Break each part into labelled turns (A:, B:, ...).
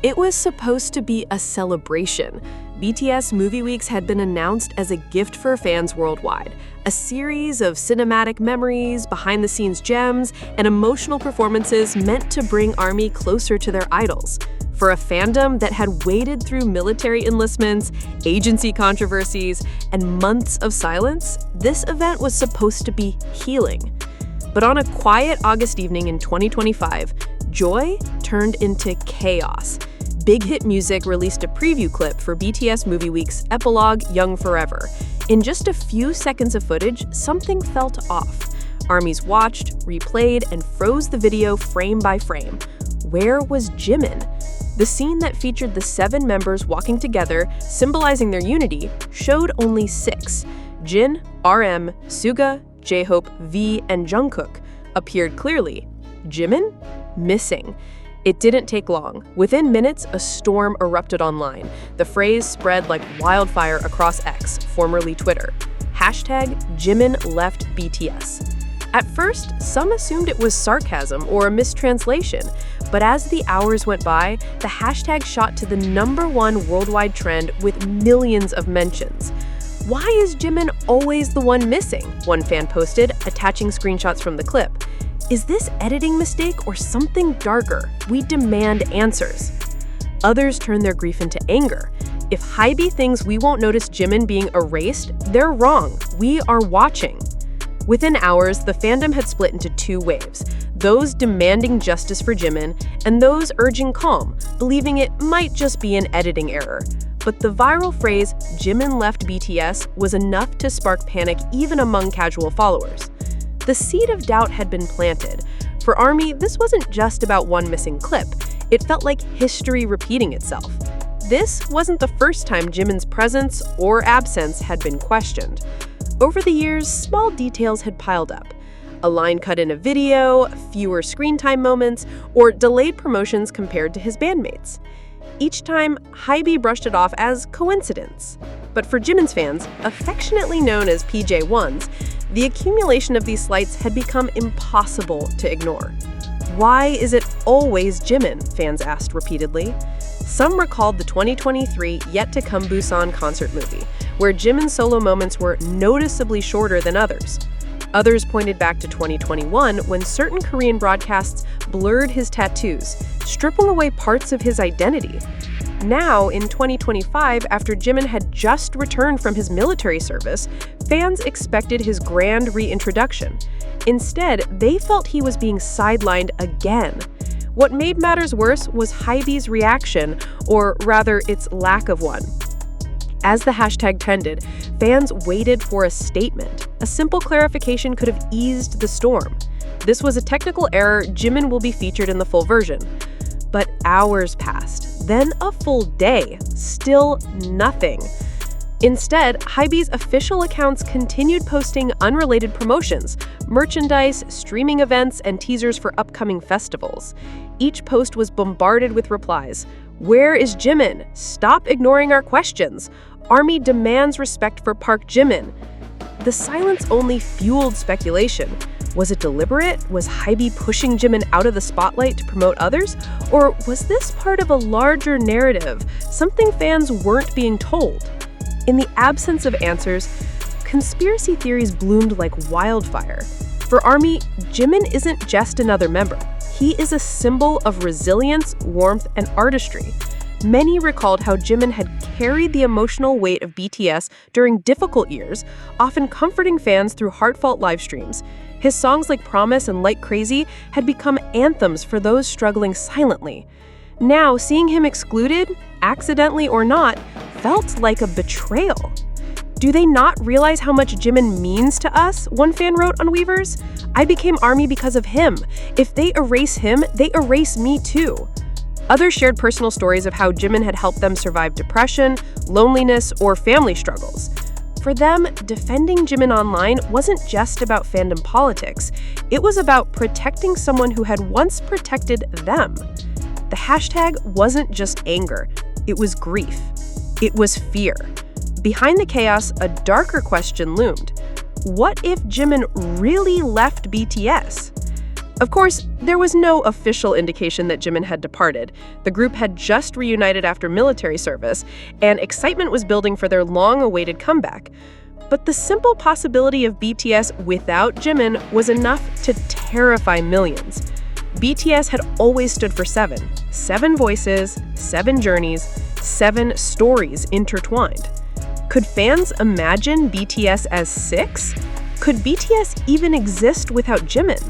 A: It was supposed to be a celebration. BTS Movie Weeks had been announced as a gift for fans worldwide, a series of cinematic memories, behind-the-scenes gems, and emotional performances meant to bring ARMY closer to their idols. For a fandom that had waded through military enlistments, agency controversies, and months of silence, this event was supposed to be healing. But on a quiet August evening in 2025, joy turned into chaos. Big Hit Music released a preview clip for BTS Movie Week's epilogue, Young Forever. In just a few seconds of footage, something felt off. ARMYs watched, replayed, and froze the video frame by frame. Where was Jimin? The scene that featured the 7 members walking together, symbolizing their unity, showed only 6. Jin, RM, Suga, J-Hope, V, and Jungkook appeared clearly. Jimin? Missing. It didn't take long. Within minutes, a storm erupted online. The phrase spread like wildfire across X, formerly Twitter. #Jimin left BTS. At first, some assumed it was sarcasm or a mistranslation, but as the hours went by, the hashtag shot to the #1 worldwide trend with millions of mentions. Why is Jimin always the one missing? One fan posted, attaching screenshots from the clip. Is this editing mistake or something darker? We demand answers. Others turn their grief into anger. If Hybe thinks we won't notice Jimin being erased, they're wrong. We are watching. Within hours, the fandom had split into 2 waves, those demanding justice for Jimin and those urging calm, believing it might just be an editing error. But the viral phrase, Jimin left BTS, was enough to spark panic even among casual followers. The seed of doubt had been planted. For ARMY, this wasn't just about one missing clip. It felt like history repeating itself. This wasn't the first time Jimin's presence or absence had been questioned. Over the years, small details had piled up. A line cut in a video, fewer screen time moments, or delayed promotions compared to his bandmates. Each time, Hybe brushed it off as coincidence. But for Jimin's fans, affectionately known as PJ1s, the accumulation of these slights had become impossible to ignore. Why is it always Jimin? Fans asked repeatedly. Some recalled the 2023 Yet-to-Come Busan concert movie, where Jimin's solo moments were noticeably shorter than others. Others pointed back to 2021 when certain Korean broadcasts blurred his tattoos, stripping away parts of his identity. Now, in 2025, after Jimin had just returned from his military service, fans expected his grand reintroduction. Instead, they felt he was being sidelined again. What made matters worse was Hybe's reaction, or rather, its lack of one. As the hashtag trended, fans waited for a statement. A simple clarification could have eased the storm. This was a technical error. Jimin will be featured in the full version. But hours passed, then a full day. Still nothing. Instead, Hybe's official accounts continued posting unrelated promotions, merchandise, streaming events, and teasers for upcoming festivals. Each post was bombarded with replies. Where is Jimin? Stop ignoring our questions. ARMY demands respect for Park Jimin. The silence only fueled speculation. Was it deliberate? Was Hybe pushing Jimin out of the spotlight to promote others? Or was this part of a larger narrative, something fans weren't being told? In the absence of answers, conspiracy theories bloomed like wildfire. For ARMY, Jimin isn't just another member. He is a symbol of resilience, warmth, and artistry. Many recalled how Jimin had carried the emotional weight of BTS during difficult years, often comforting fans through heartfelt live streams. His songs like Promise and Like Crazy had become anthems for those struggling silently. Now, seeing him excluded, accidentally or not, felt like a betrayal. Do they not realize how much Jimin means to us? One fan wrote on Weavers. I became ARMY because of him. If they erase him, they erase me too. Others shared personal stories of how Jimin had helped them survive depression, loneliness, or family struggles. For them, defending Jimin online wasn't just about fandom politics. It was about protecting someone who had once protected them. The hashtag wasn't just anger. It was grief. It was fear. Behind the chaos, a darker question loomed. What if Jimin really left BTS? Of course, there was no official indication that Jimin had departed. The group had just reunited after military service, and excitement was building for their long-awaited comeback. But the simple possibility of BTS without Jimin was enough to terrify millions. BTS had always stood for seven. 7 voices, 7 journeys, 7 stories intertwined. Could fans imagine BTS as 6? Could BTS even exist without Jimin?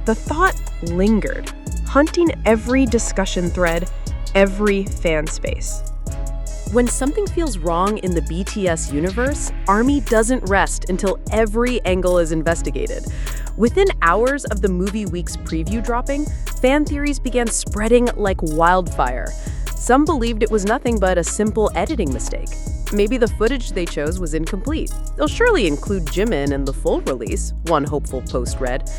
A: The thought lingered, haunting every discussion thread, every fan space. When something feels wrong in the BTS universe, ARMY doesn't rest until every angle is investigated. Within hours of the movie week's preview dropping, fan theories began spreading like wildfire. Some believed it was nothing but a simple editing mistake. Maybe the footage they chose was incomplete. They'll surely include Jimin in the full release, one hopeful post read.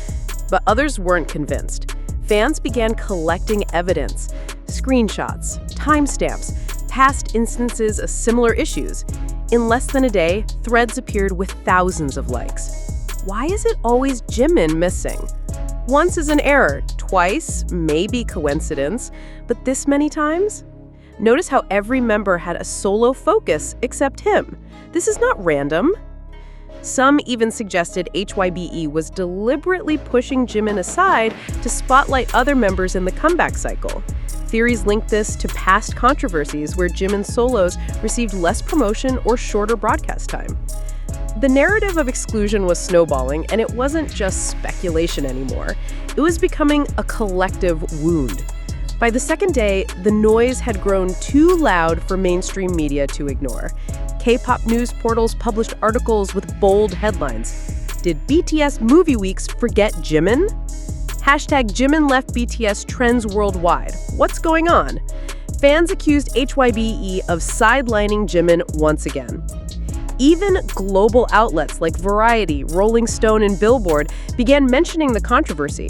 A: But others weren't convinced. Fans began collecting evidence, screenshots, timestamps, past instances of similar issues. In less than a day, threads appeared with thousands of likes. Why is it always Jimin missing? Once is an error, twice, maybe coincidence, but this many times? Notice how every member had a solo focus except him. This is not random. Some even suggested HYBE was deliberately pushing Jimin aside to spotlight other members in the comeback cycle. Theories linked this to past controversies where Jimin's solos received less promotion or shorter broadcast time. The narrative of exclusion was snowballing, and it wasn't just speculation anymore. It was becoming a collective wound. By the second day, the noise had grown too loud for mainstream media to ignore. K-pop news portals published articles with bold headlines. Did BTS movie weeks forget Jimin? Hashtag Jimin left BTS trends worldwide. What's going on? Fans accused HYBE of sidelining Jimin once again. Even global outlets like Variety, Rolling Stone, and Billboard began mentioning the controversy.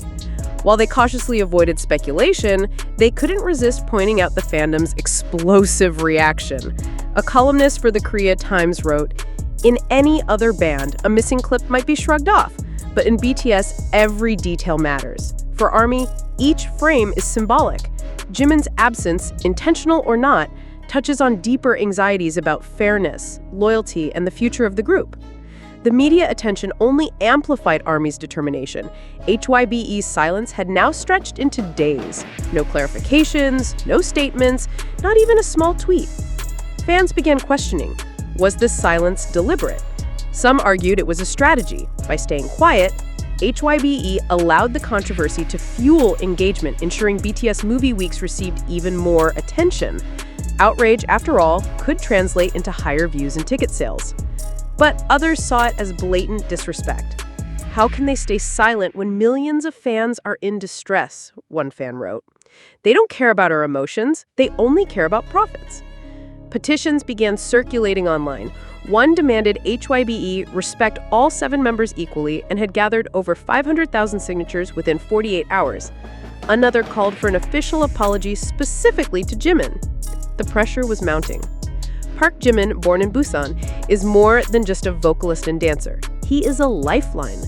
A: While they cautiously avoided speculation, they couldn't resist pointing out the fandom's explosive reaction. A columnist for the Korea Times wrote, "In any other band, a missing clip might be shrugged off, but in BTS, every detail matters. For ARMY, each frame is symbolic. Jimin's absence, intentional or not, touches on deeper anxieties about fairness, loyalty, and the future of the group." The media attention only amplified ARMY's determination. HYBE's silence had now stretched into days. No clarifications, no statements, not even a small tweet. Fans began questioning, was this silence deliberate? Some argued it was a strategy. By staying quiet, HYBE allowed the controversy to fuel engagement, ensuring BTS movie weeks received even more attention. Outrage, after all, could translate into higher views and ticket sales. But others saw it as blatant disrespect. How can they stay silent when millions of fans are in distress, one fan wrote. They don't care about our emotions, they only care about profits. Petitions began circulating online. One demanded HYBE respect all 7 members equally and had gathered over 500,000 signatures within 48 hours. Another called for an official apology specifically to Jimin. The pressure was mounting. Park Jimin, born in Busan, is more than just a vocalist and dancer. He is a lifeline.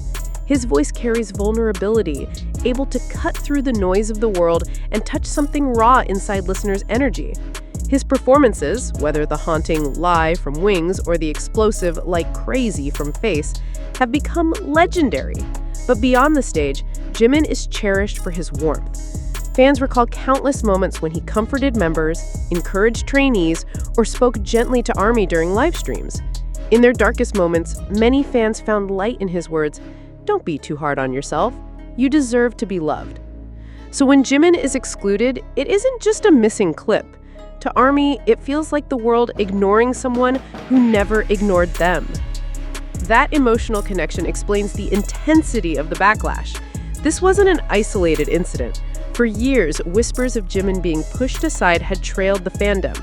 A: His voice carries vulnerability, able to cut through the noise of the world and touch something raw inside listeners' energy. His performances, whether the haunting Lie from Wings or the explosive Like Crazy from Face, have become legendary. But beyond the stage, Jimin is cherished for his warmth. Fans recall countless moments when he comforted members, encouraged trainees, or spoke gently to ARMY during live streams. In their darkest moments, many fans found light in his words, "Don't be too hard on yourself. You deserve to be loved." So when Jimin is excluded, it isn't just a missing clip. To ARMY, it feels like the world ignoring someone who never ignored them. That emotional connection explains the intensity of the backlash. This wasn't an isolated incident. For years, whispers of Jimin being pushed aside had trailed the fandom.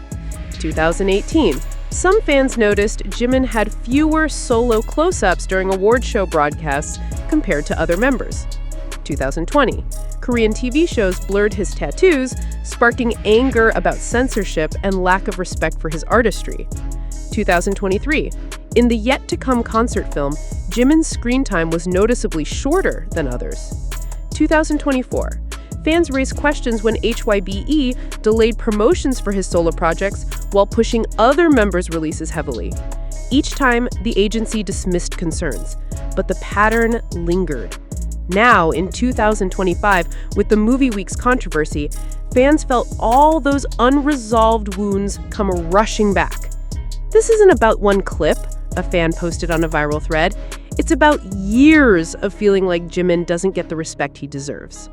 A: 2018, some fans noticed Jimin had fewer solo close-ups during award show broadcasts compared to other members. 2020, Korean TV shows blurred his tattoos, sparking anger about censorship and lack of respect for his artistry. 2023, in the yet-to-come concert film, Jimin's screen time was noticeably shorter than others. 2024, fans raised questions when HYBE delayed promotions for his solo projects while pushing other members' releases heavily. Each time, the agency dismissed concerns, but the pattern lingered. Now, in 2025, with the Movie Weeks controversy, fans felt all those unresolved wounds come rushing back. This isn't about one clip a fan posted on a viral thread. It's about years of feeling like Jimin doesn't get the respect he deserves.